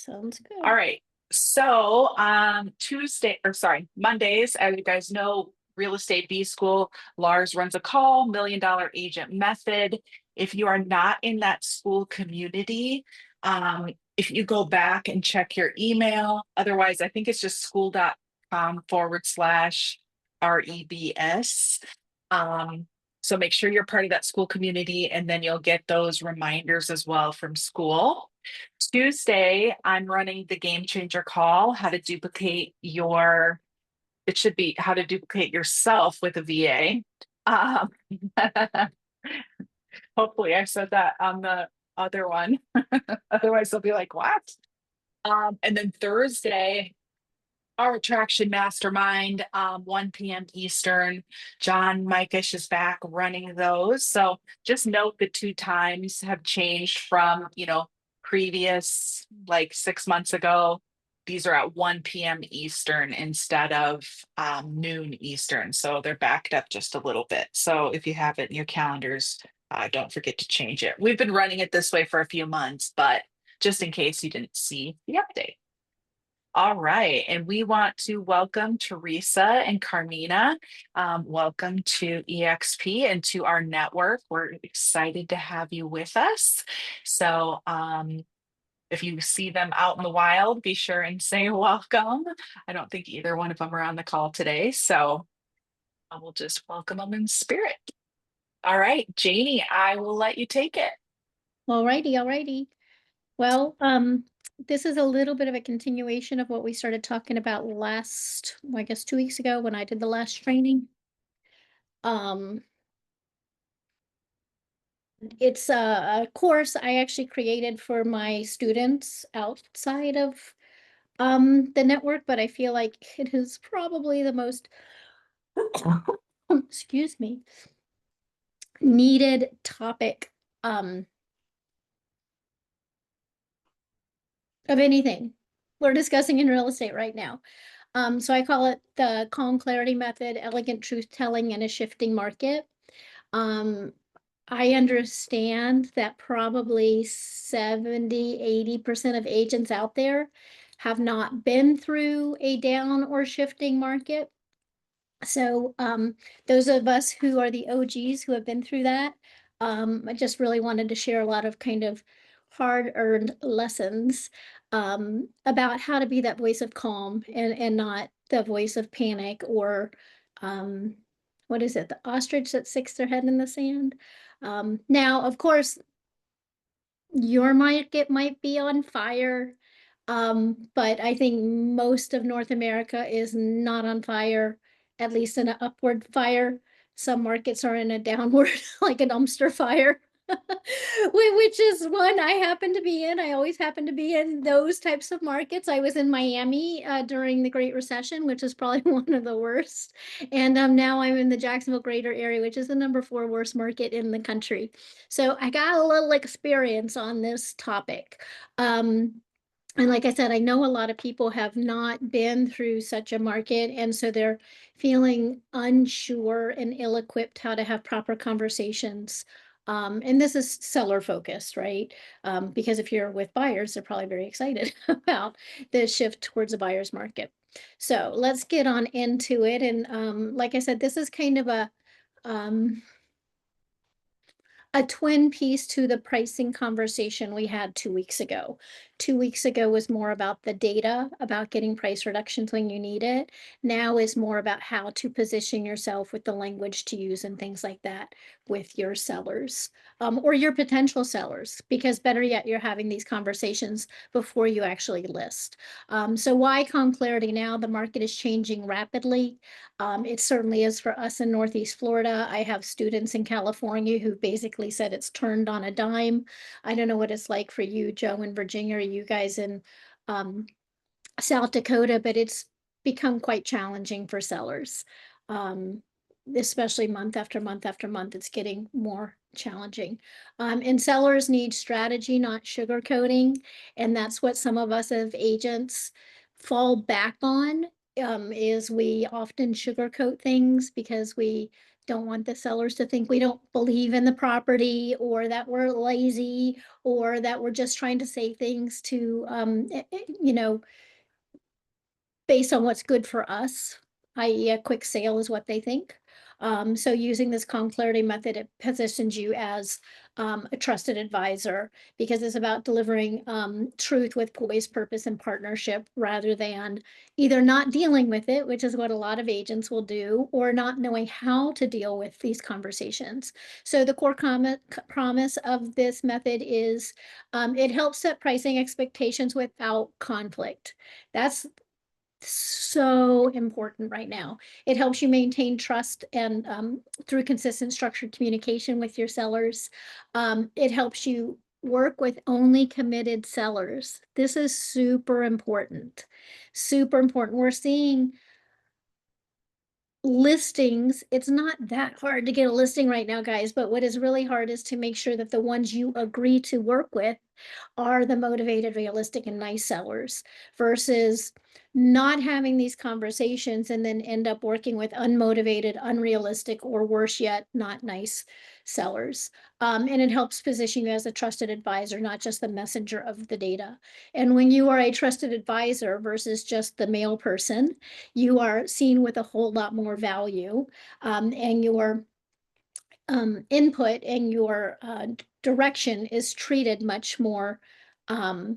Sounds All good. right. So Mondays, as you guys know, Real Estate B School, Lars runs a call, $1 Million Agent Method. If you are not in that school community, if you go back and check your email, otherwise, I think it's just school.com/REBS. Um, so make sure you're part of that school community, and then you'll get those reminders as well from school. Tuesday, I'm running the game changer call, it should be how to duplicate yourself with a VA. Um, hopefully I said that on the other one. Otherwise they'll be like, what? And then Thursday, our attraction mastermind, 1 p.m. Eastern. John Mikish is back running those. So just note the two times have changed from, previous like 6 months ago. These are at 1 p.m. Eastern instead of noon Eastern. So they're backed up just a little bit. So if you have it in your calendars, don't forget to change it. We've been running it this way for a few months, but just in case you didn't see the update. All right. And we want to welcome Teresa and Carmina. Welcome to EXP and to our network. We're excited to have you with us. So if you see them out in the wild, be sure and say welcome. I don't think either one of them are on the call today. So I will just welcome them in spirit. All right, Janie, I will let you take it. Alrighty, alrighty. Well, this is a little bit of a continuation of what we started talking about last, I guess 2 weeks ago when I did the last training. Um, it's a course I actually created for my students outside of the network, but I feel like it is probably the most excuse me, needed topic of anything we're discussing in real estate right now. So I call it the calm clarity method, elegant truth telling in a shifting market. Um, I understand that probably 70–80% of agents out there have not been through a down or shifting market. So those of us who are the OGs who have been through that, I just really wanted to share a lot of kind of hard-earned lessons about how to be that voice of calm and not the voice of panic or um, what is it, the ostrich that sticks their head in the sand. Now, of course, your market might be on fire, but I think most of North America is not on fire, at least in an upward fire. Some markets are in a downward, like a dumpster fire, which is one I happen to be in. I always happen to be in those types of markets. I was in Miami during the Great Recession, which is probably one of the worst. And now I'm in the Jacksonville greater area, which is the #4 worst market in the country. So I got a little experience on this topic. And like I said, I know a lot of people have not been through such a market, and so they're feeling unsure and ill-equipped how to have proper conversations. And this is seller focused, right? Because if you're with buyers, they're probably very excited about the shift towards a buyer's market. So let's get on into it. And like I said, this is kind of um, a twin piece to the pricing conversation we had 2 weeks ago. 2 weeks ago was more about the data, about getting price reductions when you need it. Now is more about how to position yourself with the language to use and things like that with your sellers or your potential sellers, because better yet, you're having these conversations before you actually list. So why calm clarity now? The market is changing rapidly. It certainly is for us in Northeast Florida. I have students in California who basically said it's turned on a dime. I don't know what it's like for you, Joe, in Virginia, or you guys in um, South Dakota, but it's become quite challenging for sellers. Especially month after month after month, it's getting more challenging. And sellers need strategy, not sugarcoating. And that's what some of us as agents fall back on, is we often sugarcoat things because we don't want the sellers to think we don't believe in the property, or that we're lazy, or that we're just trying to say things to, you know, based on what's good for us, i.e. a quick sale is what they think. So using this calm clarity method, it positions you as a trusted advisor, because it's about delivering truth with poise, purpose, and partnership, rather than either not dealing with it, which is what a lot of agents will do, or not knowing how to deal with these conversations. So the core promise of this method is it helps set pricing expectations without conflict. That's so important right now. It helps you maintain trust and through consistent structured communication with your sellers. It helps you work with only committed sellers. This is super important. Super important. We're seeing listings. It's not that hard to get a listing right now, guys, but what is really hard is to make sure that the ones you agree to work with are the motivated, realistic, and nice sellers, versus not having these conversations and then end up working with unmotivated, unrealistic, or worse yet, not nice sellers. And it helps position you as a trusted advisor, not just the messenger of the data. And when you are a trusted advisor versus just the mail person, you are seen with a whole lot more value, and your input and your direction is treated much more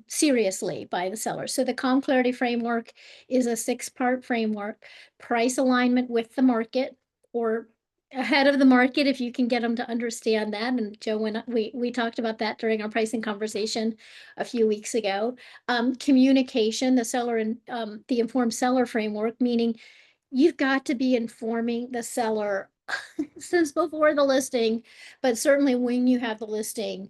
seriously by the seller. So the Calm Clarity Framework is a 6-part framework: price alignment with the market, or ahead of the market if you can get them to understand that. And Joe and we talked about that during our pricing conversation a few weeks ago. Communication, the seller and the informed seller framework, meaning you've got to be informing the seller since before the listing, but certainly when you have the listing,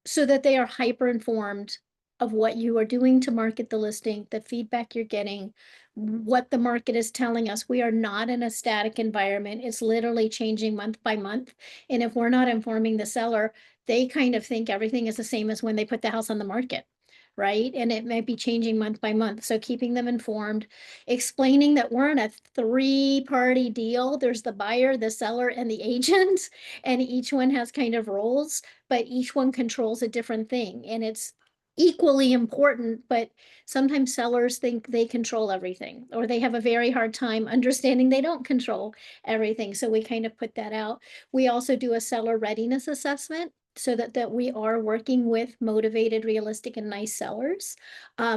so that they are hyper informed of what you are doing to market the listing, the feedback you're getting, what the market is telling us. We are not in a static environment. It's literally changing month by month. And if we're not informing the seller, they kind of think everything is the same as when they put the house on the market, right? And it might be changing month by month. So keeping them informed, explaining that we're in a 3-party deal. There's the buyer, the seller, and the agent, and each one has kind of roles, but each one controls a different thing. And it's equally important, but sometimes sellers think they control everything, or they have a very hard time understanding they don't control everything. So we kind of put that out. We also do a seller readiness assessment, so that we are working with motivated, realistic, and nice sellers.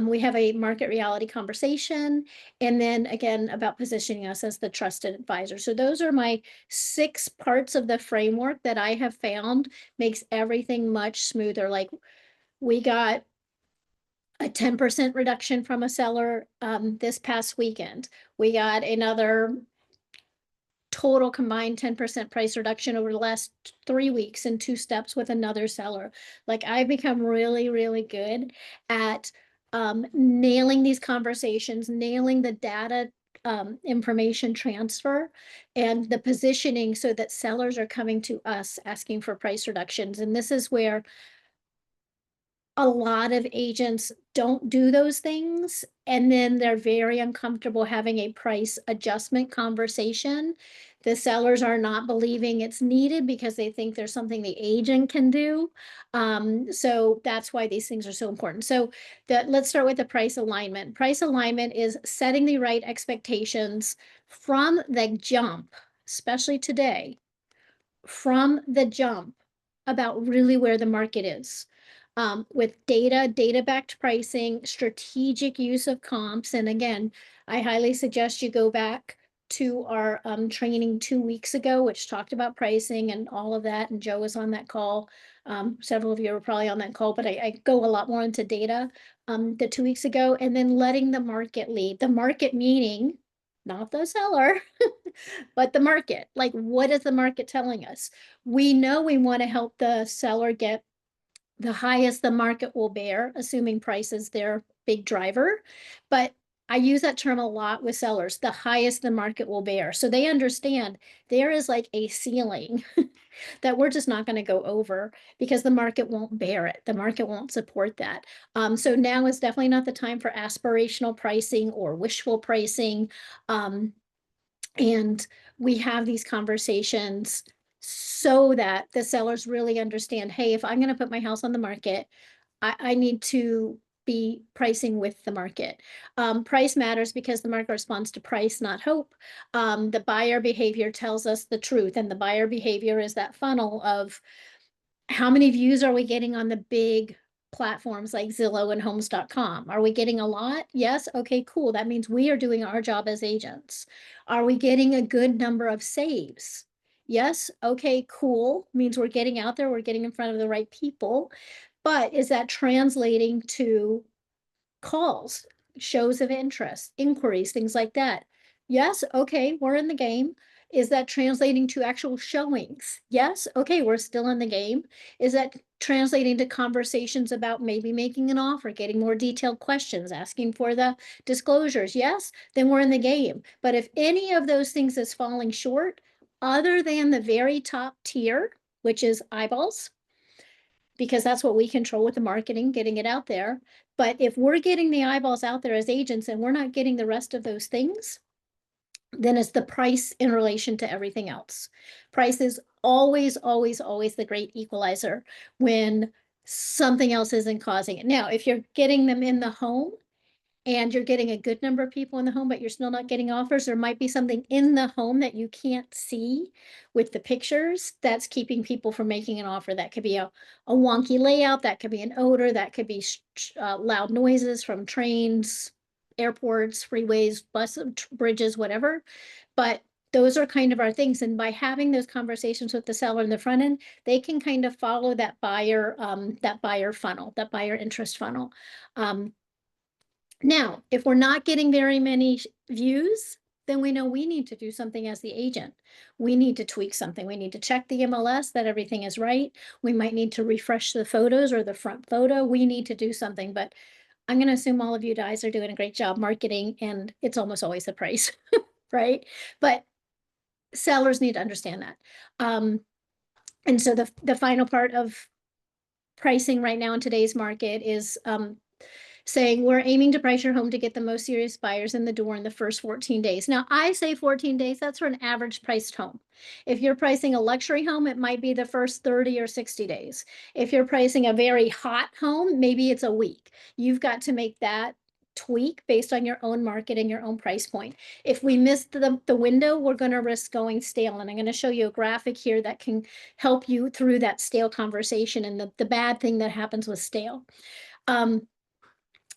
We have a market reality conversation, and then again about positioning us as the trusted advisor. So those are my 6 parts of the framework that I have found makes everything much smoother. Like, we got a 10% reduction from a seller this past weekend. We got another total combined 10% price reduction over the last 3 weeks in 2 steps with another seller. Like, I've become really, really good at nailing these conversations, nailing the data information transfer, and the positioning, so that sellers are coming to us asking for price reductions. And this is where a lot of agents don't do those things, and then they're very uncomfortable having a price adjustment conversation. The sellers are not believing it's needed because they think there's something the agent can do. So that's why these things are so important. So let's start with the price alignment. Price alignment is setting the right expectations from the jump, especially today, from the jump, about really where the market is. With data-backed pricing, strategic use of comps. And again, I highly suggest you go back to our training 2 weeks ago, which talked about pricing and all of that. And Joe was on that call. Several of you were probably on that call, but I go a lot more into data the 2 weeks ago. And then letting the market lead. The market meaning not the seller, but the market. Like, what is the market telling us? We know we want to help the seller get the highest the market will bear, assuming price is their big driver. But I use that term a lot with sellers, the highest the market will bear. So they understand there is like a ceiling that we're just not going to go over, because the market won't bear it. The market won't support that. So now is definitely not the time for aspirational pricing or wishful pricing. And we have these conversations so that the sellers really understand, hey, if I'm going to put my house on the market, I need to be pricing with the market. Price matters because the market responds to price, not hope. The buyer behavior tells us the truth, and the buyer behavior is that funnel of how many views are we getting on the big platforms like Zillow and homes.com? Are we getting a lot? Yes. Okay, cool. That means we are doing our job as agents. Are we getting a good number of saves? Yes. Okay, cool. Means we're getting out there, we're getting in front of the right people. But is that translating to calls, shows of interest, inquiries, things like that? Yes, okay, we're in the game. Is that translating to actual showings? Yes, okay, we're still in the game. Is that translating to conversations about maybe making an offer, getting more detailed questions, asking for the disclosures? Yes, then we're in the game. But if any of those things is falling short, other than the very top tier, which is eyeballs, because that's what we control with the marketing, getting it out there. But if we're getting the eyeballs out there as agents and we're not getting the rest of those things, then it's the price in relation to everything else. Price is always, always, always the great equalizer when something else isn't causing it. Now, if you're getting them in the home, and you're getting a good number of people in the home, but you're still not getting offers, there might be something in the home that you can't see with the pictures that's keeping people from making an offer. That could be a wonky layout, that could be an odor, that could be loud noises from trains, airports, freeways, bus bridges, whatever. But those are kind of our things. And by having those conversations with the seller in the front end, they can kind of follow that buyer funnel, that buyer interest funnel. Now, if we're not getting very many views, then we know we need to do something as the agent. We need to tweak something. We need to check the MLS that everything is right. We might need to refresh the photos or the front photo. We need to do something, but I'm going to assume all of you guys are doing a great job marketing, and it's almost always the price, right? But sellers need to understand that. And so the final part of pricing right now in today's market is saying we're aiming to price your home to get the most serious buyers in the door in the first 14 days. Now, I say 14 days, that's for an average priced home. If you're pricing a luxury home, it might be the first 30 or 60 days. If you're pricing a very hot home, maybe it's a week. You've got to make that tweak based on your own market and your own price point. If we miss the window, we're going to risk going stale. And I'm going to show you a graphic here that can help you through that stale conversation and the bad thing that happens with stale.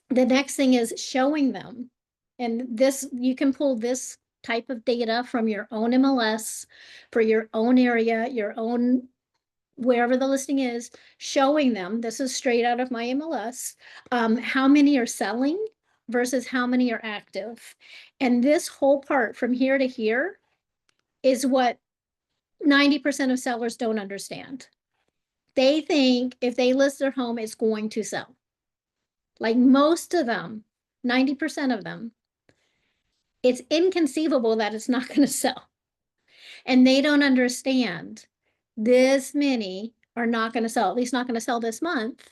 The next thing is showing them. And this, you can pull this type of data from your own MLS for your own area, your own, wherever the listing is, showing them, this is straight out of my MLS, how many are selling versus how many are active. And this whole part from here to here is what 90% of sellers don't understand. They think if they list their home, it's going to sell. Like most of them, 90% of them, it's inconceivable that it's not going to sell. And they don't understand this many are not going to sell, at least not going to sell this month.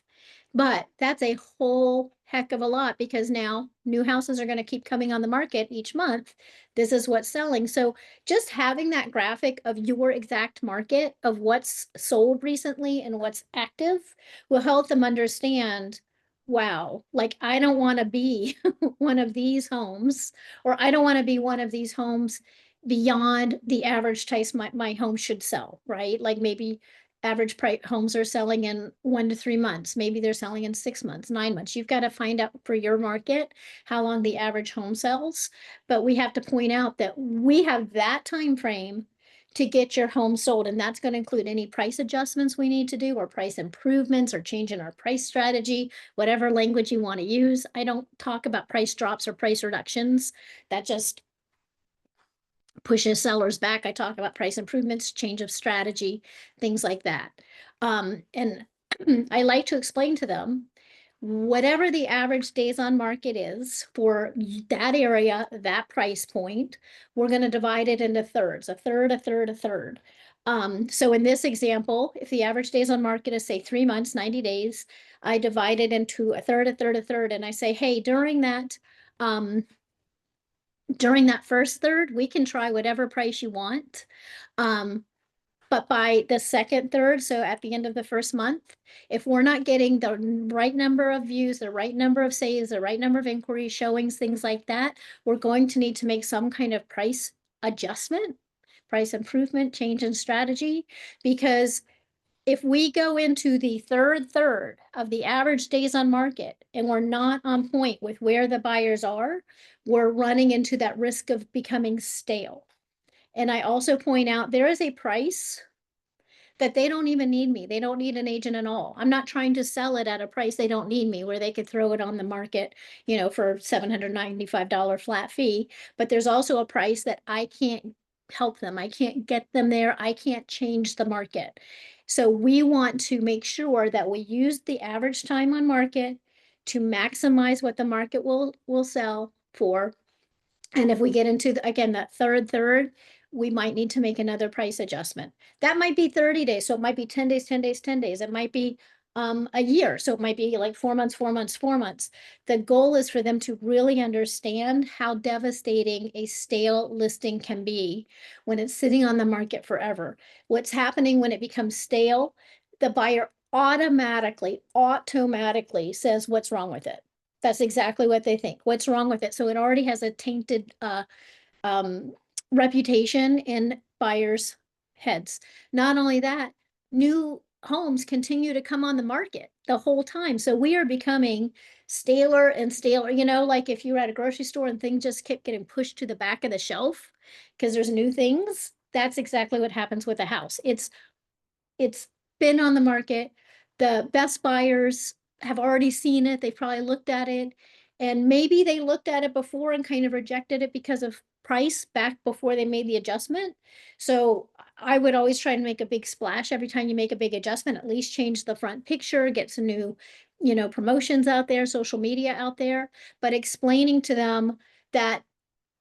But that's a whole heck of a lot because now new houses are going to keep coming on the market each month. This is what's selling. So just having that graphic of your exact market of what's sold recently and what's active will help them understand, wow, like I don't want to be one of these homes, or I don't want to be one of these homes beyond the average price my home should sell, right? Like maybe average price homes are selling in 1 to 3 months. Maybe they're selling in 6 months, 9 months. You've got to find out for your market how long the average home sells. But we have to point out that we have that time frame to get your home sold. And that's going to include any price adjustments we need to do, or price improvements, or change in our price strategy, whatever language you want to use. I don't talk about price drops or price reductions. That just pushes sellers back. I talk about price improvements, change of strategy, things like that. And I like to explain to them whatever the average days on market is for that area, that price point, we're going to divide it into thirds, a third, a third, a third. So in this example, if the average days on market is say 3 months, 90 days, I divide it into a third, a third, a third. And I say, hey, during that, During that first third, we can try whatever price you want. But by the second third, so at the end of the first month, if we're not getting the right number of views, the right number of saves, the right number of inquiries, showings, things like that, we're going to need to make some kind of price adjustment, price improvement, change in strategy, because if we go into the third of the average days on market and we're not on point with where the buyers are, we're running into that risk of becoming stale. And I also point out there is a price that they don't even need me. They don't need an agent at all. I'm not trying to sell it at a price they don't need me, where they could throw it on the market, for $795 flat fee. But there's also a price that I can't help them. I can't get them there. I can't change the market. So we want to make sure that we use the average time on market to maximize what the market will sell for. And if we get into, again, that third, we might need to make another price adjustment. That might be 30 days. So it might be 10 days, 10 days, 10 days. It might be a year. So it might be like 4 months, 4 months, 4 months. The goal is for them to really understand how devastating a stale listing can be when it's sitting on the market forever. What's happening when it becomes stale, the buyer automatically says, what's wrong with it? That's exactly what they think. What's wrong with it? So it already has a tainted um, reputation in buyers' heads. Not only that, new homes continue to come on the market the whole time. So we are becoming staler and staler. Like if you were at a grocery store and things just kept getting pushed to the back of the shelf because there's new things, that's exactly what happens with a house. It's been on the market. The best buyers have already seen it. They've probably looked at it. And maybe they looked at it before and kind of rejected it because of price back before they made the adjustment. So I would always try to make a big splash every time you make a big adjustment, at least change the front picture, get some new, promotions out there, social media out there, but explaining to them that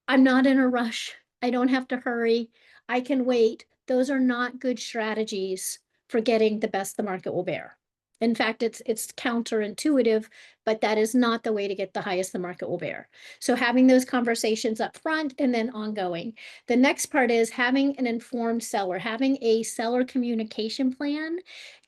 I'm not in a rush. I don't have to hurry. I can wait. Those are not good strategies for getting the best the market will bear. In fact, it's counterintuitive, but that is not the way to get the highest the market will bear. So having those conversations up front and then ongoing. The next part is having an informed seller, having a seller communication plan.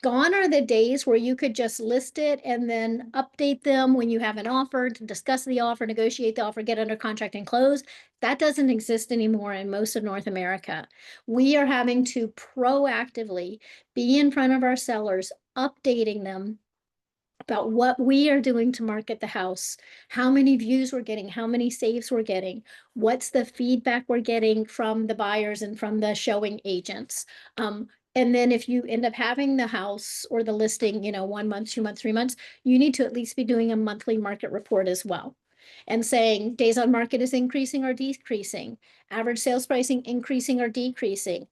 Gone are the days where you could just list it and then update them when you have an offer to discuss the offer, negotiate the offer, get under contract and close. That doesn't exist anymore in most of North America. We are having to proactively be in front of our sellers, updating them about what we are doing to market the house, how many views we're getting, how many saves we're getting, what's the feedback we're getting from the buyers and from the showing agents. And then if you end up having the house or the listing, 1 month, 2 months, 3 months, you need to at least be doing a monthly market report as well. And saying days on market is increasing or decreasing, average sales pricing increasing or decreasing,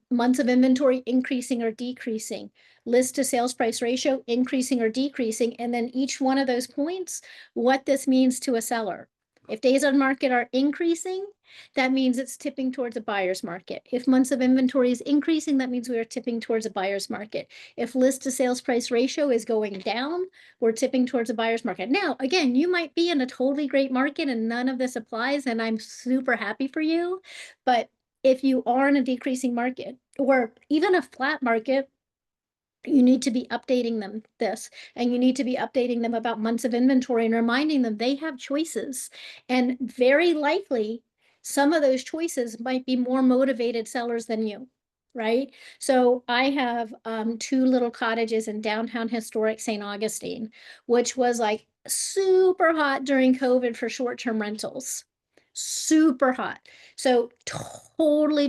months of inventory increasing or decreasing, list to sales price ratio increasing or decreasing, and then each one of those points, what this means to a seller. If days on market are increasing, that means it's tipping towards a buyer's market. If months of inventory is increasing, that means we are tipping towards a buyer's market. If list to sales price ratio is going down, we're tipping towards a buyer's market. Now, again, you might be in a totally great market and none of this applies, and I'm super happy for you. But if you are in a decreasing market or even a flat market, you need to be updating them this, and you need to be updating them about months of inventory and reminding them they have choices. And very likely, some of those choices might be more motivated sellers than you, right? So I have two little cottages in downtown historic St. Augustine, which was like super hot during COVID for short-term rentals. Super hot. So totally,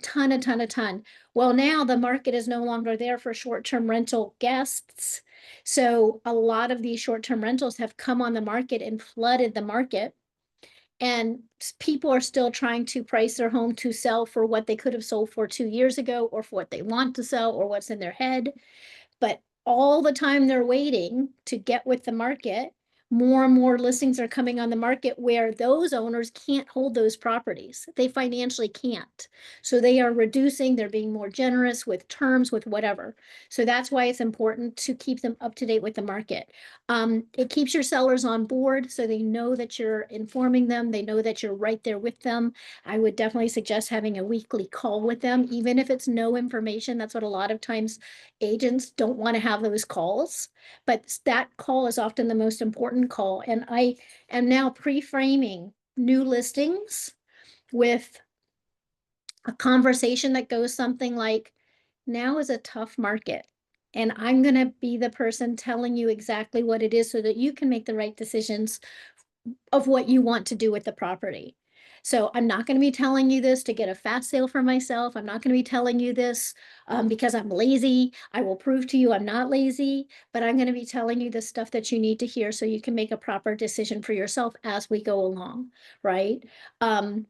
ton. Well, now the market is no longer there for short-term rental guests. So a lot of these short-term rentals have come on the market and flooded the market. And people are still trying to price their home to sell for what they could have sold for 2 years ago, or for what they want to sell, or what's in their head. But all the time they're waiting to get with the market, more and more listings are coming on the market where those owners can't hold those properties. They financially can't. So they are reducing, they're being more generous with terms, with whatever. So that's why it's important to keep them up to date with the market. It keeps your sellers on board so they know that you're informing them. They know that you're right there with them. I would definitely suggest having a weekly call with them, even if it's no information. That's what a lot of times agents don't want to have those calls, but that call is often the most important call. And I am now pre-framing new listings with a conversation that goes something like, now is a tough market. And I'm going to be the person telling you exactly what it is so that you can make the right decisions of what you want to do with the property. So I'm not going to be telling you this to get a fast sale for myself. I'm not going to be telling you this because I'm lazy. I will prove to you I'm not lazy, but I'm going to be telling you the stuff that you need to hear so you can make a proper decision for yourself as we go along, right? Um,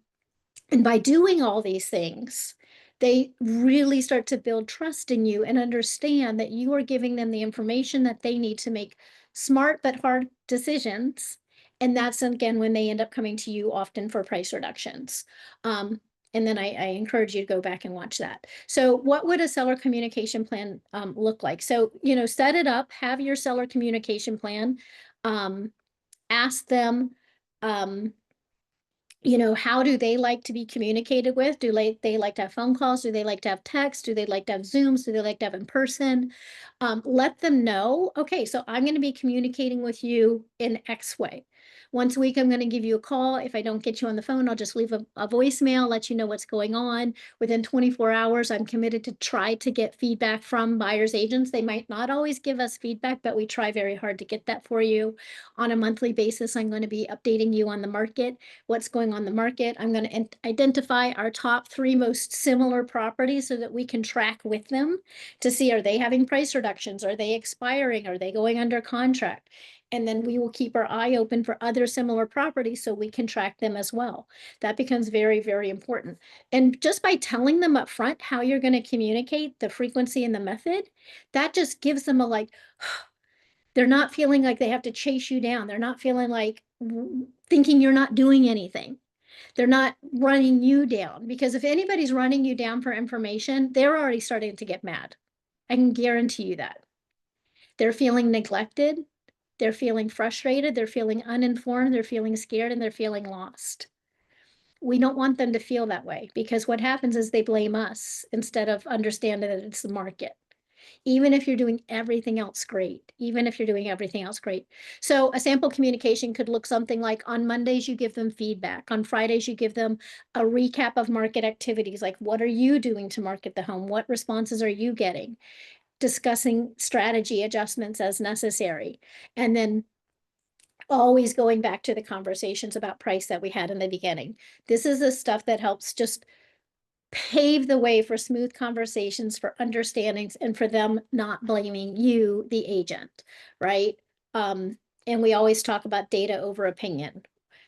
and by doing all these things, they really start to build trust in you and understand that you are giving them the information that they need to make smart but hard decisions. And that's again when they end up coming to you often for price reductions. And then I encourage you to go back and watch that. So what would a seller communication plan look like? So, set it up, have your seller communication plan, um, ask them, um, how do they like to be communicated with? Do they like to have phone calls? Do they like to have text? Do they like to have Zooms? Do they like to have in person? Let them know, okay, so I'm going to be communicating with you in X way. Once a week, I'm going to give you a call. If I don't get you on the phone, I'll just leave a voicemail, let you know what's going on. Within 24 hours, I'm committed to try to get feedback from buyers agents. They might not always give us feedback, but we try very hard to get that for you. On a monthly basis, I'm going to be updating you on the market, what's going on the market. I'm going to identify our top 3 most similar properties so that we can track with them to see, are they having price reductions? Are they expiring? Are they going under contract? And then we will keep our eye open for other similar properties so we can track them as well. That becomes very, very important. And just by telling them up front how you're going to communicate, the frequency and the method, that just gives them a like, they're not feeling like they have to chase you down. They're not feeling like thinking you're not doing anything. They're not running you down, because if anybody's running you down for information, they're already starting to get mad. I can guarantee you that. They're feeling neglected. They're feeling frustrated. They're feeling uninformed. They're feeling scared, and they're feeling lost. We don't want them to feel that way, because what happens is they blame us instead of understanding that it's the market. Even if you're doing everything else great, even if you're doing everything else great. So a sample communication could look something like, on Mondays, you give them feedback. On Fridays, you give them a recap of market activities. Like, what are you doing to market the home? What responses are you getting? Discussing strategy adjustments as necessary. And then always going back to the conversations about price that we had in the beginning. This is the stuff that helps just pave the way for smooth conversations, for understandings, and for them not blaming you, the agent, right? And we always talk about data over opinion.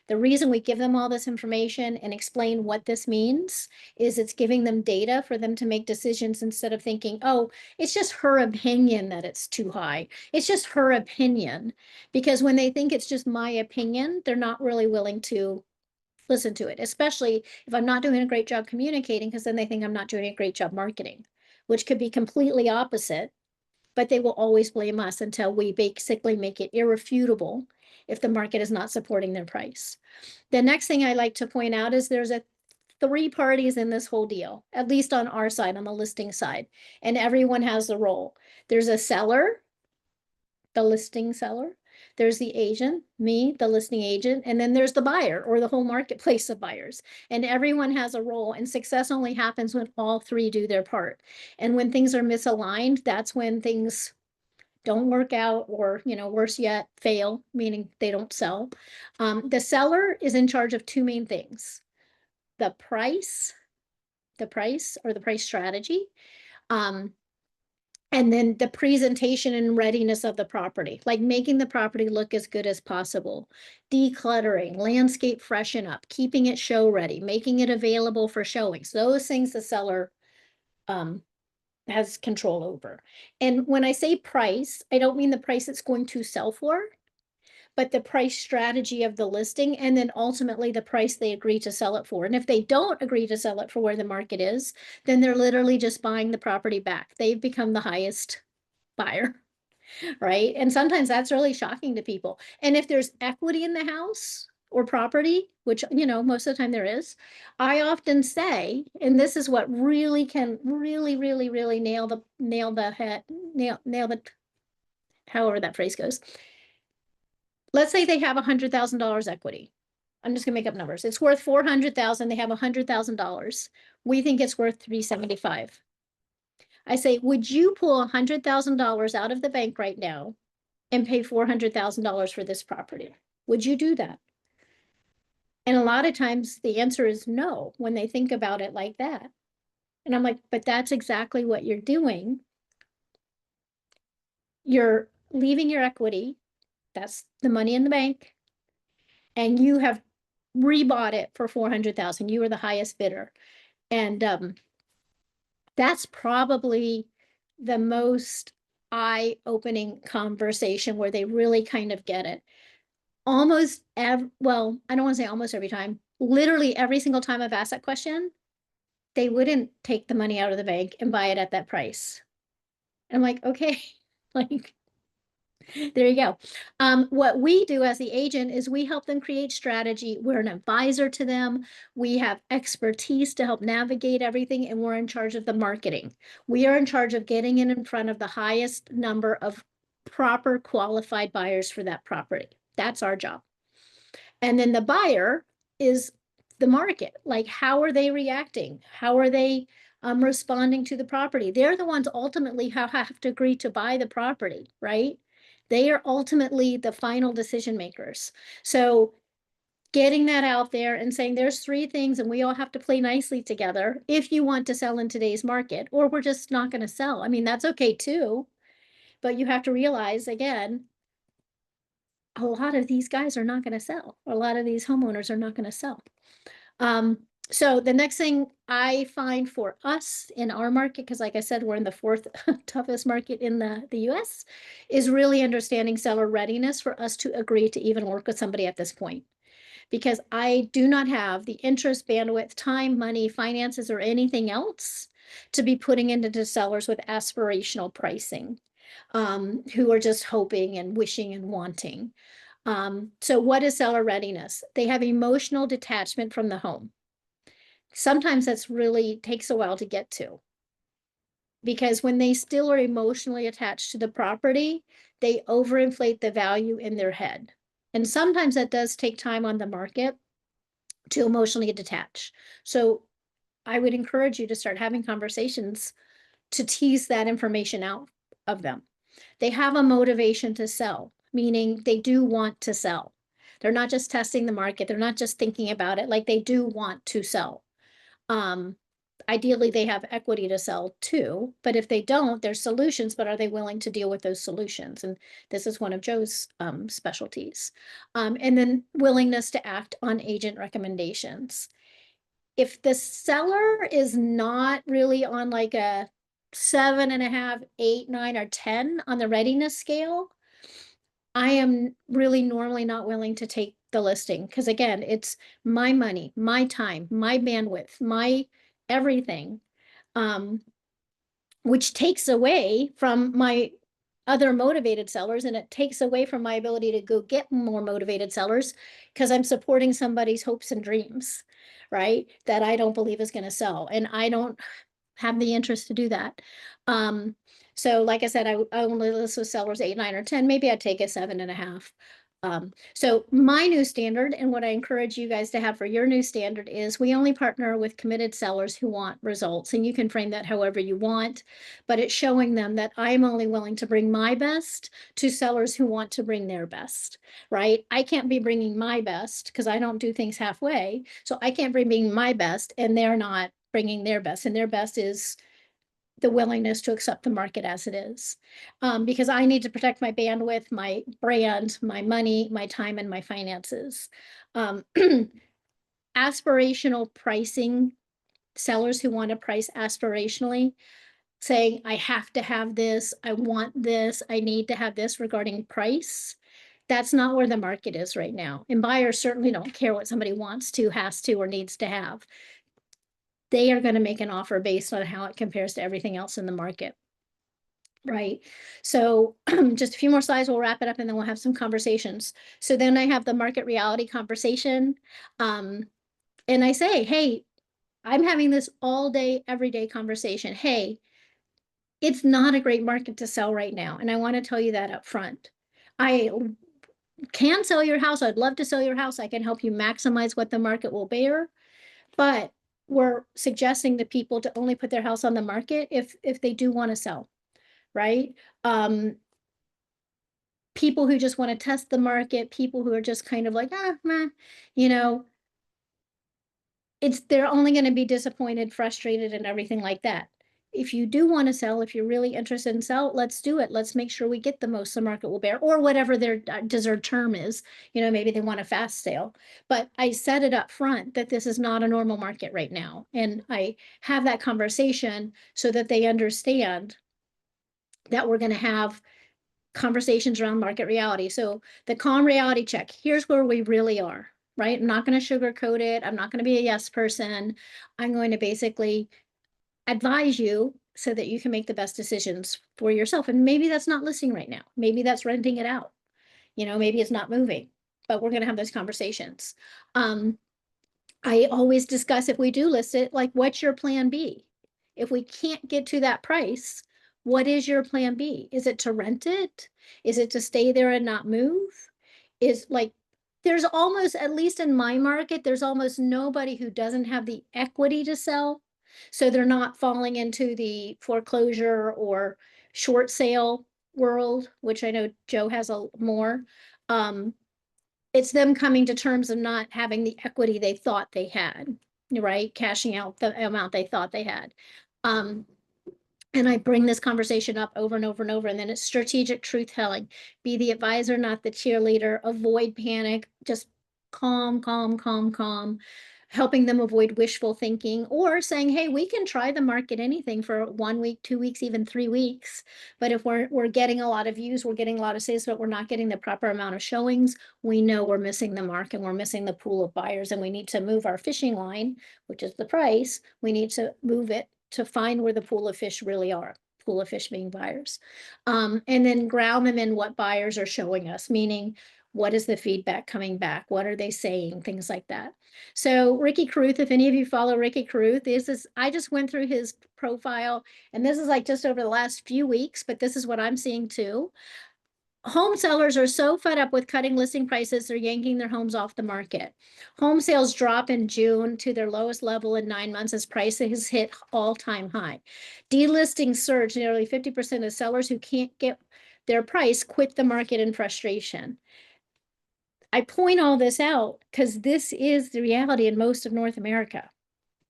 The reason we give them all this information and explain what this means is it's giving them data for them to make decisions, instead of thinking, oh, it's just her opinion that it's too high. It's just her opinion. Because when they think it's just my opinion, they're not really willing to listen to it, especially if I'm not doing a great job communicating, because then they think I'm not doing a great job marketing, which could be completely opposite, but they will always blame us until we basically make it irrefutable if the market is not supporting their price. The next thing I like to point out is there's 3 parties in this whole deal, at least on our side, on the listing side, and everyone has a role. There's a seller, the listing seller. There's the agent, me, the listing agent, and then there's the buyer, or the whole marketplace of buyers. And everyone has a role, and success only happens when all 3 do their part. And when things are misaligned, that's when things don't work out, or, worse yet, fail, meaning they don't sell. The seller is in charge of 2 main things: the price, or the price strategy, um, and then the presentation and readiness of the property, like making the property look as good as possible, decluttering, landscape freshen up, keeping it show ready, making it available for showings. Those things the seller um, has control over. And when I say price, I don't mean the price it's going to sell for, but the price strategy of the listing, and then ultimately the price they agree to sell it for. And if they don't agree to sell it for where the market is, then they're literally just buying the property back. They've become the highest buyer, right? And sometimes that's really shocking to people. And if there's equity in the house or property, which, most of the time there is, I often say, and this is what really can really nail the head, nail the, however that phrase goes. Let's say they have $100,000 equity. I'm just gonna make up numbers. It's worth 400,000. They have $100,000. We think it's worth 375. I say, would you pull $100,000 out of the bank right now and pay $400,000 for this property? Would you do that? And a lot of times the answer is no when they think about it like that. And I'm like, but that's exactly what you're doing. You're leaving your equity. That's the money in the bank. And you have rebought it for 400,000. You were the highest bidder. And that's probably the most eye-opening conversation where they really kind of get it. Well, I don't want to say almost every time, literally every single time I've asked that question, they wouldn't take the money out of the bank and buy it at that price. I'm like, okay, like, there you go. What we do as the agent is we help them create strategy. We're an advisor to them. We have expertise to help navigate everything, and we're in charge of the marketing. We are in charge of getting in front of the highest number of proper qualified buyers for that property. That's our job. And then the buyer is the market. Like, how are they reacting? How are they responding to the property? They're the ones ultimately who have to agree to buy the property, right? They are ultimately the final decision makers. So getting that out there and saying there's three things and we all have to play nicely together if you want to sell in today's market, or we're just not going to sell. I mean, that's okay too. But you have to realize, again, a lot of these guys are not going to sell. A lot of these homeowners are not going to sell. So the next thing I find for us in our market, because like I said, we're in the fourth toughest market in the US, is really understanding seller readiness for us to agree to even work with somebody at this point. Because I do not have the interest, bandwidth, time, money, finances, or anything else to be putting into sellers with aspirational pricing, who are just hoping and wishing and wanting. So what is seller readiness? They have emotional detachment from the home. Sometimes that's really takes a while to get to, because when they still are emotionally attached to the property, they overinflate the value in their head. And sometimes that does take time on the market to emotionally detach. So I would encourage you to start having conversations to tease that information out of them. They have a motivation to sell, meaning they do want to sell. They're not just testing the market. They're not just thinking about it. Like, they do want to sell. Ideally, they have equity to sell too, but if they don't, there's solutions, but are they willing to deal with those solutions? And this is one of Joe's specialties. And then willingness to act on agent recommendations. If the seller is not really on like a 7.5, 8, 9, or 10 on the readiness scale, I am really normally not willing to take the listing, because again, it's my money, my time, my bandwidth, my everything, which takes away from my other motivated sellers, and it takes away from my ability to go get more motivated sellers because I'm supporting somebody's hopes and dreams, right? That I don't believe is going to sell, and I don't have the interest to do that. So like I said, I only list with sellers 8, 9, or 10. Maybe I'd take a 7.5. So my new standard, and what I encourage you guys to have for your new standard, is we only partner with committed sellers who want results. And you can frame that however you want, but it's showing them that I'm only willing to bring my best to sellers who want to bring their best, right? I can't be bringing my best because I don't do things halfway. So I can't bring my best and they're not bringing their best, and their best is the willingness to accept the market as it is, because I need to protect my bandwidth, my brand, my money, my time, and my finances. Aspirational pricing, sellers who want to price aspirationally, saying, I have to have this, I want this, I need to have this regarding price. That's not where the market is right now. And buyers certainly don't care what somebody wants to, has to, or needs to have. They are going to make an offer based on how it compares to everything else in the market. Right. So just a few more slides, we'll wrap it up and then we'll have some conversations. So then I have the market reality conversation. And I say, hey, I'm having this all day, every day conversation. Hey, it's not a great market to sell right now. And I want to tell you that up front. I can sell your house. I'd love to sell your house. I can help you maximize what the market will bear. But we're suggesting to people to only put their house on the market if they do want to sell, right? People who just want to test the market, people who are just kind of like, meh, you know, they're only going to be disappointed, frustrated, and everything like that. If you do want to sell, if you're really interested in sell, let's do it. Let's make sure we get the most the market will bear, or whatever their desired term is. You know, maybe they want a fast sale. But I said it up front that this is not a normal market right now. And I have that conversation so that they understand that we're going to have conversations around market reality. So the calm reality check, here's where we really are, right? I'm not going to sugarcoat it. I'm not going to be a yes person. I'm going to basically advise you so that you can make the best decisions for yourself. And maybe that's not listing right now. Maybe that's renting it out. You know, maybe it's not moving, but we're going to have those conversations. I always discuss, if we do list it, like, what's your plan B? If we can't get to that price, what is your plan B? Is it to rent it? Is it to stay there and not move? Is like, there's almost, at least in my market, there's almost nobody who doesn't have the equity to sell. So they're not falling into the foreclosure or short sale world, which I know Joe has a more. It's them coming to terms of not having the equity they thought they had, right? Cashing out the amount they thought they had. And I bring this conversation up over and over and over. And then it's strategic truth telling. Be the advisor, not the cheerleader. Avoid panic. Just calm, calm, calm, calm. Helping them avoid wishful thinking, or saying, hey, we can try the market anything for 1 week, 2 weeks, even 3 weeks. But if we're getting a lot of views, we're getting a lot of sales, but we're not getting the proper amount of showings, we know we're missing the mark and we're missing the pool of buyers, and we need to move our fishing line, which is the price. We need to move it to find where the pool of fish really are. Pool of fish being buyers. And then ground them in what buyers are showing us, meaning, what is the feedback coming back? What are they saying? Things like that. So Ricky Caruth, if any of you follow Ricky Caruth, I just went through his profile, and this is like just over the last few weeks, but this is what I'm seeing too. Home sellers are so fed up with cutting listing prices, they're yanking their homes off the market. Home sales drop in June to their lowest level in 9 months as prices hit all-time high. Delisting surged. Nearly 50% of sellers who can't get their price quit the market in frustration. I point all this out because this is the reality in most of North America.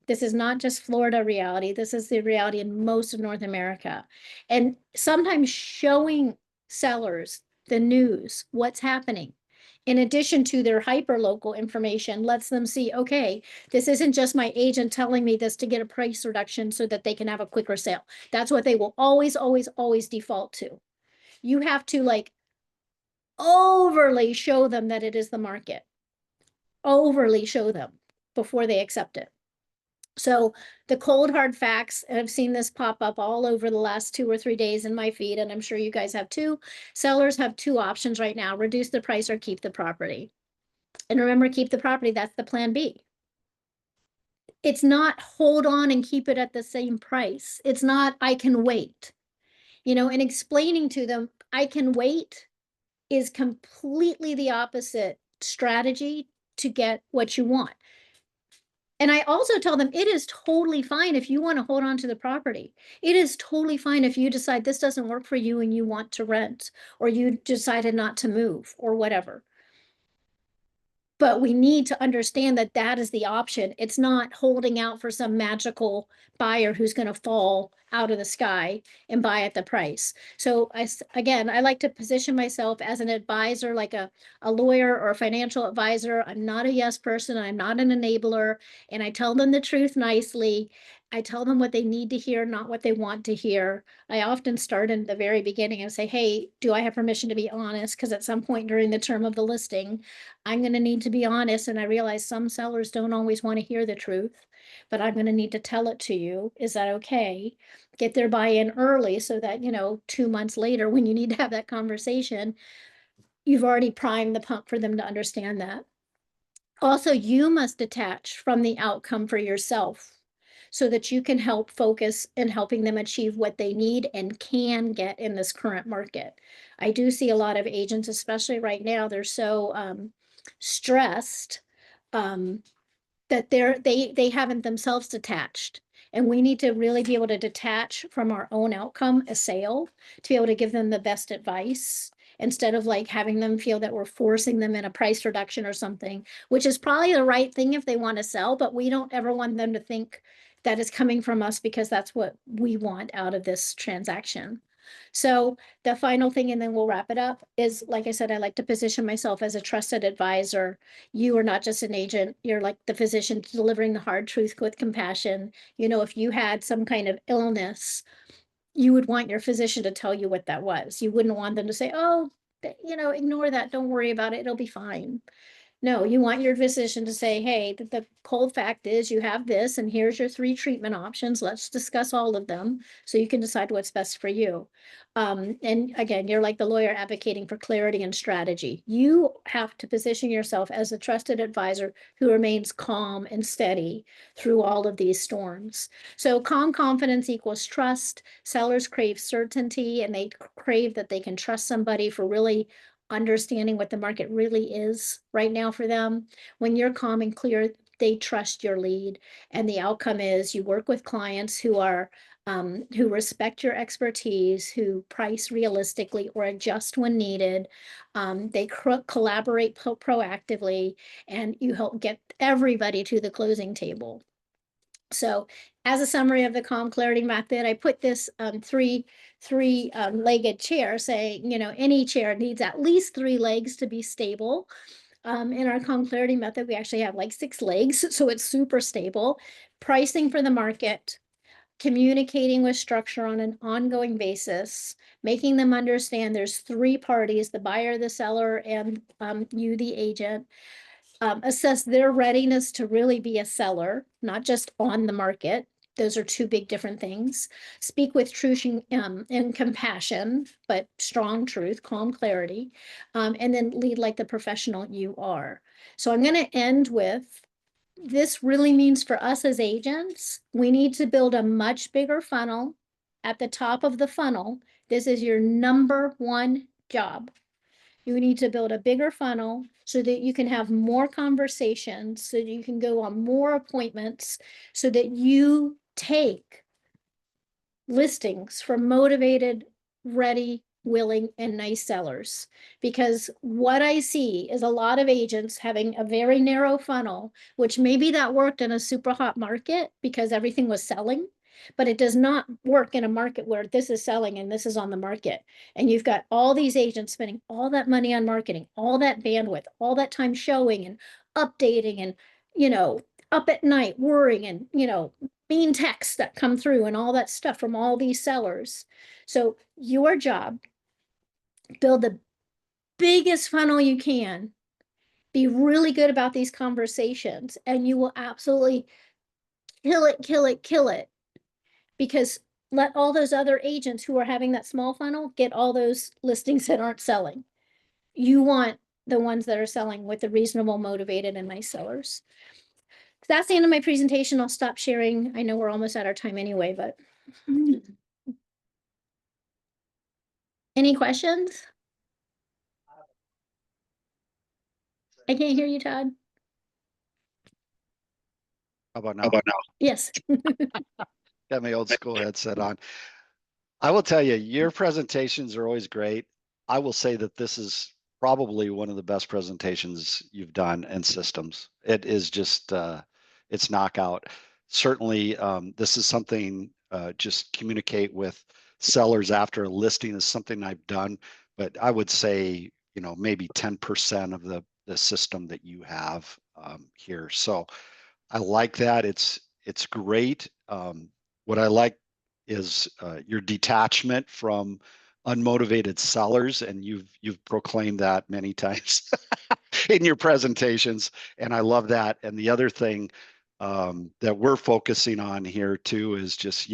This is not just Florida reality. This is the reality in most of North America. And sometimes showing sellers the news, what's happening, in addition to their hyper local information, lets them see, okay, this isn't just my agent telling me this to get a price reduction so that they can have a quicker sale. That's what they will always, always, always default to. You have to like overly show them that it is the market, overly show them before they accept it. So the cold hard facts, and I've seen this pop up all over the last 2 or 3 days in my feed, and I'm sure you guys have too. Sellers have 2 options right now: reduce the price or keep the property. And remember, keep the property, that's the plan B. It's not hold on and keep it at the same price. It's not, I can wait. And explaining to them, I can wait is completely the opposite strategy to get what you want. And I also tell them, it is totally fine if you want to hold on to the property. It is totally fine if you decide this doesn't work for you and you want to rent, or you decided not to move, or whatever. But we need to understand that that is the option. It's not holding out for some magical buyer who's going to fall out of the sky and buy at the price. So again, I like to position myself as an advisor, like a lawyer or a financial advisor. I'm not a yes person. I'm not an enabler. And I tell them the truth nicely. I tell them what they need to hear, not what they want to hear. I often start in the very beginning and say, hey, do I have permission to be honest? Because at some point during the term of the listing, I'm going to need to be honest. And I realize some sellers don't always want to hear the truth, but I'm going to need to tell it to you. Is that okay? Get their buy-in early so that, 2 months later, when you need to have that conversation, you've already primed the pump for them to understand that. Also, you must detach from the outcome for yourself so that you can help focus in helping them achieve what they need and can get in this current market. I do see a lot of agents, especially right now, they're so stressed um, that they haven't themselves detached. And we need to really be able to detach from our own outcome, a sale, to be able to give them the best advice instead of like having them feel that we're forcing them in a price reduction or something, which is probably the right thing if they want to sell, but we don't ever want them to think that is coming from us because that's what we want out of this transaction. So the final thing, and then we'll wrap it up, is like I said, I like to position myself as a trusted advisor. You are not just an agent, you're like the physician delivering the hard truth with compassion. If you had some kind of illness, you would want your physician to tell you what that was. You wouldn't want them to say, oh, ignore that, don't worry about it, it'll be fine. No, you want your physician to say, hey, the cold fact is you have this, and here's your 3 treatment options. Let's discuss all of them so you can decide what's best for you. And again, you're like the lawyer advocating for clarity and strategy. You have to position yourself as a trusted advisor who remains calm and steady through all of these storms. So calm confidence equals trust. Sellers crave certainty, and they crave that they can trust somebody for really understanding what the market really is right now for them. When you're calm and clear, they trust your lead. And the outcome is you work with clients who respect your expertise, who price realistically or adjust when needed. They collaborate proactively, and you help get everybody to the closing table. So as a summary of the calm clarity method, I put this three legged chair saying, any chair needs at least 3 legs to be stable. In our calm clarity method, we actually have like 6 legs, so it's super stable. Pricing for the market, communicating with structure on an ongoing basis, making them understand there's 3 parties, the buyer, the seller, and you, the agent. Assess their readiness to really be a seller, not just on the market. Those are 2 big different things. Speak with truth and compassion, but strong truth, calm clarity, and then lead like the professional you are. So I'm going to end with, this really means for us as agents, we need to build a much bigger funnel. At the top of the funnel, this is your number 1 job. You need to build a bigger funnel so that you can have more conversations, so that you can go on more appointments, so that you take listings from motivated, ready, willing, and nice sellers. Because what I see is a lot of agents having a very narrow funnel, which maybe that worked in a super hot market because everything was selling, but it does not work in a market where this is selling and this is on the market. And you've got all these agents spending all that money on marketing, all that bandwidth, all that time showing and updating and, up at night worrying and, mean texts that come through and all that stuff from all these sellers. So your job, build the biggest funnel you can, be really good about these conversations, and you will absolutely kill it, kill it, kill it. Because let all those other agents who are having that small funnel get all those listings that aren't selling. You want the ones that are selling with the reasonable, motivated, and nice sellers. That's the end of my presentation. I'll stop sharing. I know we're almost at our time anyway, but any questions? I can't hear you, Todd. How about How now? about now? Yes. Got my old school headset on. I will tell you, your presentations are always great. I will say that this is probably one of the best presentations you've done in systems. It is just, it's knockout. Certainly, this is something, just communicate with sellers after a listing is something I've done, but I would say, maybe 10% of the system that you have here. So I like that. It's great. What I like is your detachment from unmotivated sellers, and you've proclaimed that many times in your presentations, and I love that. And the other thing that we're focusing on here too is just,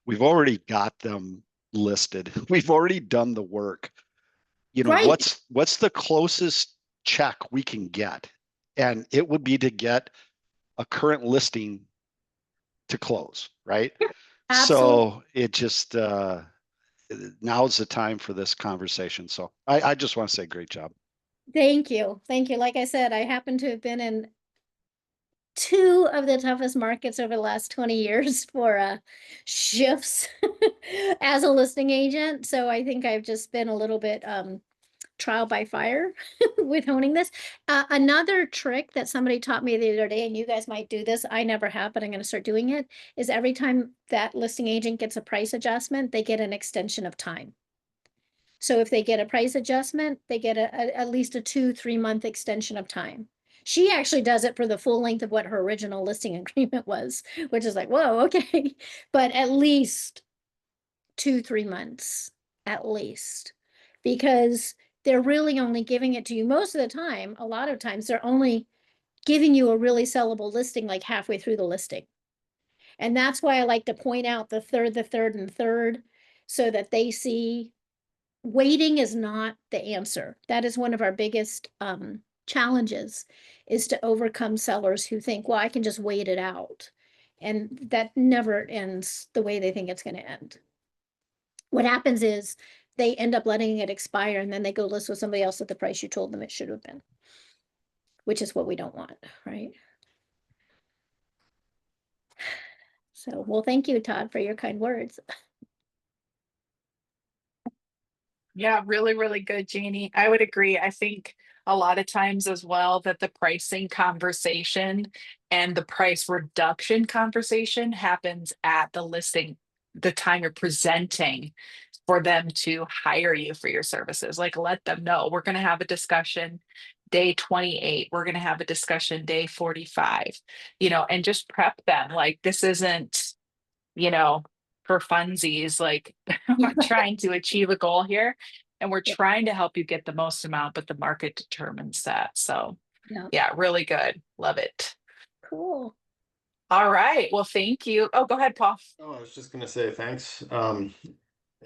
we've already got them listed. We've already done the work. Right. What's the closest check we can get? And it would be to get a current listing to close, right? Absolutely. So it just now's the time for this conversation. So I just want to say great job. Thank you. Thank you. Like I said, I happen to have been in two of the toughest markets over the last 20 years for shifts as a listing agent. So I think I've just been a little bit trial by fire with honing this. Another trick that somebody taught me the other day, and you guys might do this, I never have, but I'm going to start doing it, is every time that listing agent gets a price adjustment, they get an extension of time. So if they get a price adjustment, they get at least a 2-3 month extension of time. She actually does it for the full length of what her original listing agreement was, which is like, whoa, okay. But at least 2-3 months, at least, because they're really only giving it to you most of the time. A lot of times they're only giving you a really sellable listing like halfway through the listing. And that's why I like to point out the third, and third, so that they see waiting is not the answer. That is one of our biggest challenges, is to overcome sellers who think, well, I can just wait it out. And that never ends the way they think it's going to end. What happens is they end up letting it expire, and then they go list with somebody else at the price you told them it should have been, which is what we don't want, right? So, well, thank you, Todd, for your kind words. Yeah, really, really good, Janie. I would agree. I think a lot of times as well that the pricing conversation and the price reduction conversation happens at the listing, the time you're presenting for them to hire you for your services. Like, let them know we're going to have a discussion day 28, we're going to have a discussion day 45, and just prep them. Like, this isn't, you know, for funsies. Like, we're trying to achieve a goal here and we're Yeah, trying to help you get the most amount, but the market determines that. So, yeah, yeah, really good. Love it. cool. All right. Well, thank you. Oh, go ahead, Paul. Oh, I was just going to say thanks. A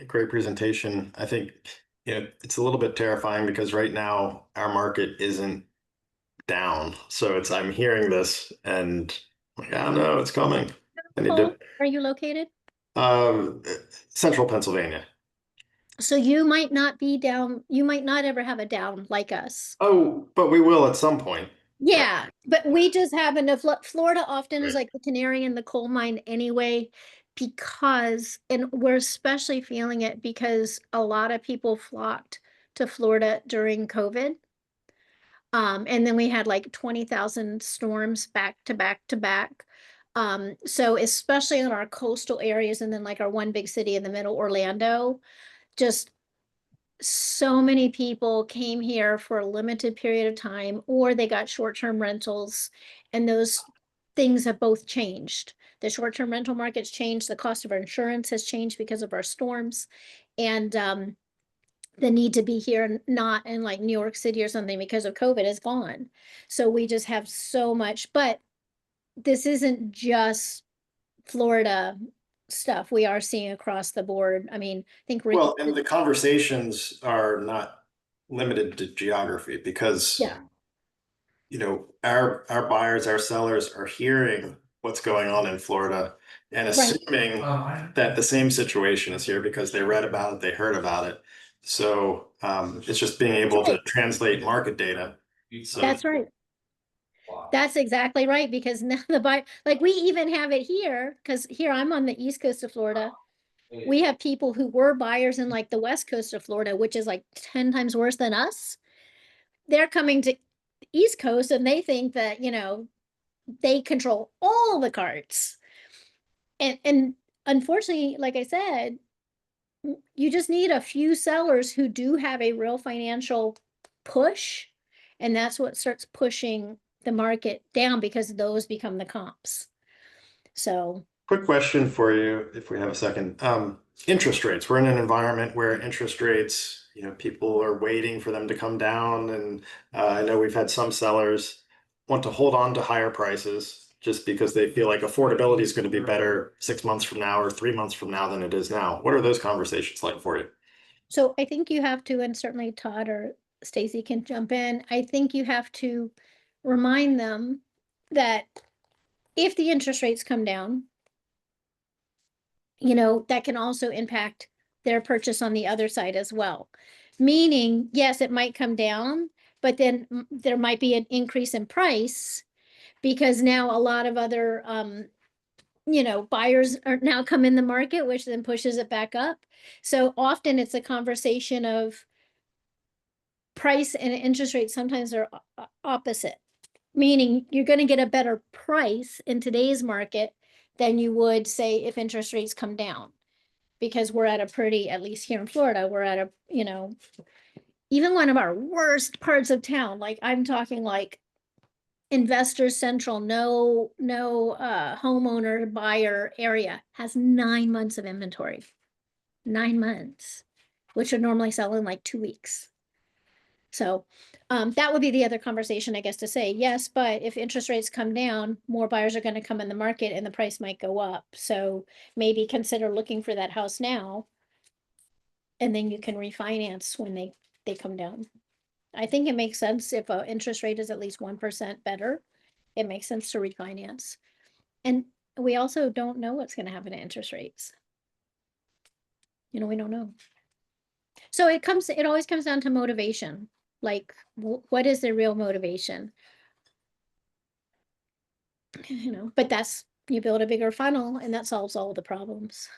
great presentation. I think, it's a little bit terrifying because right now our market isn't down. So I'm hearing this and like, oh no, it's coming. I need Cole, to, are you located? um, central Pennsylvania. So you might not be down, you might not ever have a down like us. Oh, but we will at some point. Right. Yeah, but we just happen to, Florida often is Right. like the canary in the coal mine anyway, because, and we're especially feeling it because a lot of people flocked to Florida during COVID. And then we had like 20,000 storms back to back to back. So especially in our coastal areas, and then like our one big city in the middle, Orlando, just so many people came here for a limited period of time, or they got short-term rentals, and those things have both changed. The short-term rental market's changed, the cost of our insurance has changed because of our storms, and the need to be here, not in like New York City or something because of COVID, is gone. So we just have so much, but this isn't just Florida stuff. We are seeing across the board. I mean, I think Ricky, Well, and the conversations are not limited to geography because yeah, our buyers, our sellers are hearing what's going on in Florida and right. assuming that the same situation is here because they read about it, they heard about it. So it's just being able Right. to translate market data. So That's right. That's exactly right, because now like we even have it here, because here I'm on the east coast of Florida. We have people who were buyers in like the west coast of Florida, which is like 10 times worse than us. They're coming to the east coast and they think that, they control all the carts. And unfortunately, like I said, you just need a few sellers who do have a real financial push, and that's what starts pushing the market down, because those become the comps. So, Quick question for you, if we have a second. Interest rates. We're in an environment where interest rates, people are waiting for them to come down. And I know we've had some sellers want to hold on to higher prices just because they feel like affordability is going to be better 6 months from now or 3 months from now than it is now. What are those conversations like for you? so I think you have to, and certainly Todd or Stacy can jump in. I think you have to remind them that if the interest rates come down, that can also impact their purchase on the other side as well. Meaning, yes, it might come down, but then there might be an increase in price because now a lot of other, buyers are now come in the market, which then pushes it back up. So often it's a conversation of price and interest rates sometimes are opposite, meaning you're going to get a better price in today's market than you would say if interest rates come down. Because we're at a pretty, at least here in Florida, we're at a, even one of our worst parts of town, like I'm talking like Investor Central, no homeowner buyer area has 9 months of inventory. 9 months, which would normally sell in like 2 weeks. So that would be the other conversation, I guess, to say, yes, but if interest rates come down, more buyers are going to come in the market and the price might go up. So maybe consider looking for that house now. And then you can refinance when they come down. I think it makes sense if an interest rate is at least 1% better, it makes sense to refinance. And we also don't know what's going to happen to interest rates. We don't know. So it always comes down to motivation. Like, what is the real motivation? But you build a bigger funnel and that solves all the problems.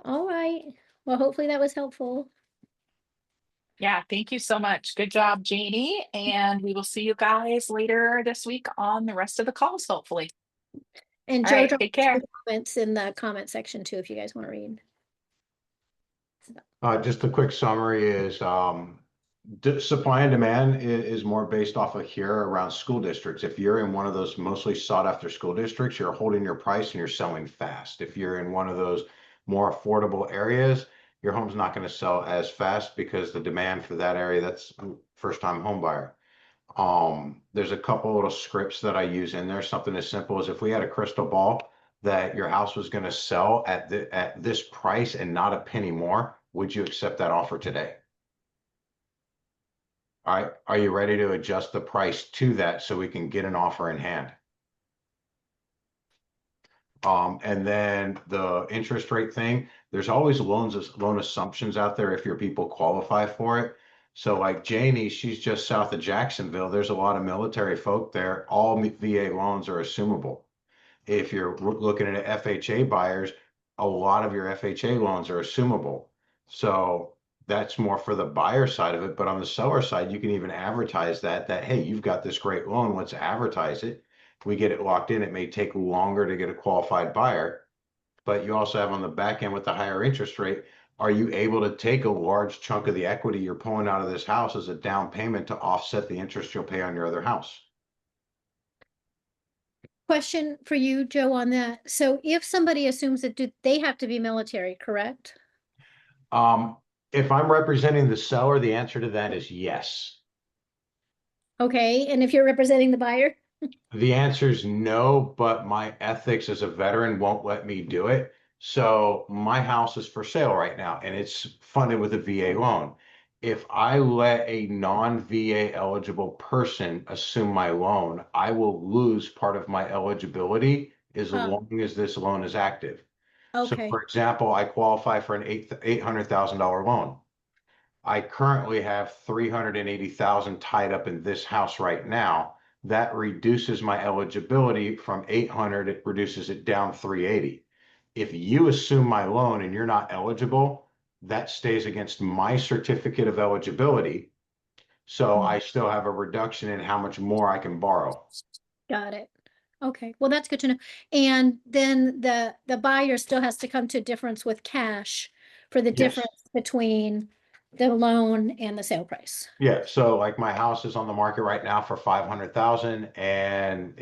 All right. Well, hopefully that was helpful. Yeah, thank you so much. Good job, Janie. And we will see you guys later this week on the rest of the calls, hopefully. And All Joe, right, drop take care. comments in the comment section too, if you guys want to read. Just a quick summary is supply and demand is more based off of here around school districts. If you're in one of those mostly sought after school districts, you're holding your price and you're selling fast. If you're in one of those more affordable areas, your home's not going to sell as fast because the demand for that area, that's first time home buyer. There's a couple little scripts that I use in there. Something as simple as if we had a crystal ball that your house was going to sell at this price and not a penny more, would you accept that offer today? All right, are you ready to adjust the price to that so we can get an offer in hand? And then the interest rate thing, there's always loan assumptions out there if your people qualify for it. So like Janie, she's just south of Jacksonville. There's a lot of military folk there. All VA loans are assumable. If you're looking at FHA buyers, a lot of your FHA loans are assumable. So that's more for the buyer side of it. But on the seller side, you can even advertise that, hey, you've got this great loan, let's advertise it. If we get it locked in, it may take longer to get a qualified buyer. But you also have on the back end with the higher interest rate, are you able to take a large chunk of the equity you're pulling out of this house as a down payment to offset the interest you'll pay on your other house? Question for you, Joe, on that. So if somebody assumes that they have to be military, correct? If I'm representing the seller, the answer to that is yes. Okay, and if you're representing the buyer? The answer is no, but my ethics as a veteran won't let me do it. So my house is for sale right now and it's funded with a VA loan. If I let a non-VA eligible person assume my loan, I will lose part of my eligibility as long as this loan is active. So Okay, for example, I qualify for an $800,000 loan. I currently have 380,000 tied up in this house right now. That reduces my eligibility from 800, it reduces it down 380. If you assume my loan and you're not eligible, that stays against my certificate of eligibility. So I still have a reduction in how much more I can borrow. got it. Okay, well, that's good to know. And then the buyer still has to come to a difference with cash for the Yes. difference between the loan and the sale price. Yeah, so like my house is on the market right now for 500,000 and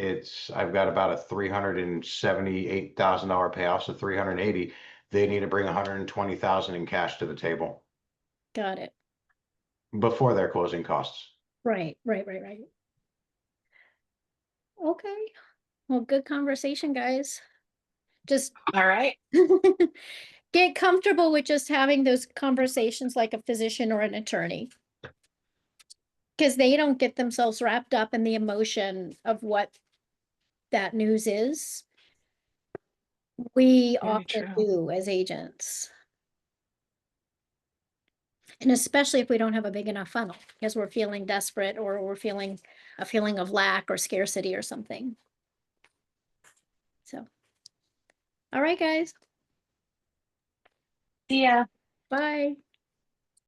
I've got about a $378,000 payoff, so 380. They need to bring 120,000 in cash to the table Got it. before their closing costs. Right. Okay. Well, good conversation, guys. Just All right. get comfortable with just having those conversations like a physician or an attorney. Because they don't get themselves wrapped up in the emotion of what that news is. We Very often true. do as agents. And especially if we don't have a big enough funnel, because we're feeling desperate or we're feeling a feeling of lack or scarcity or something. So, all right, guys, See ya. bye.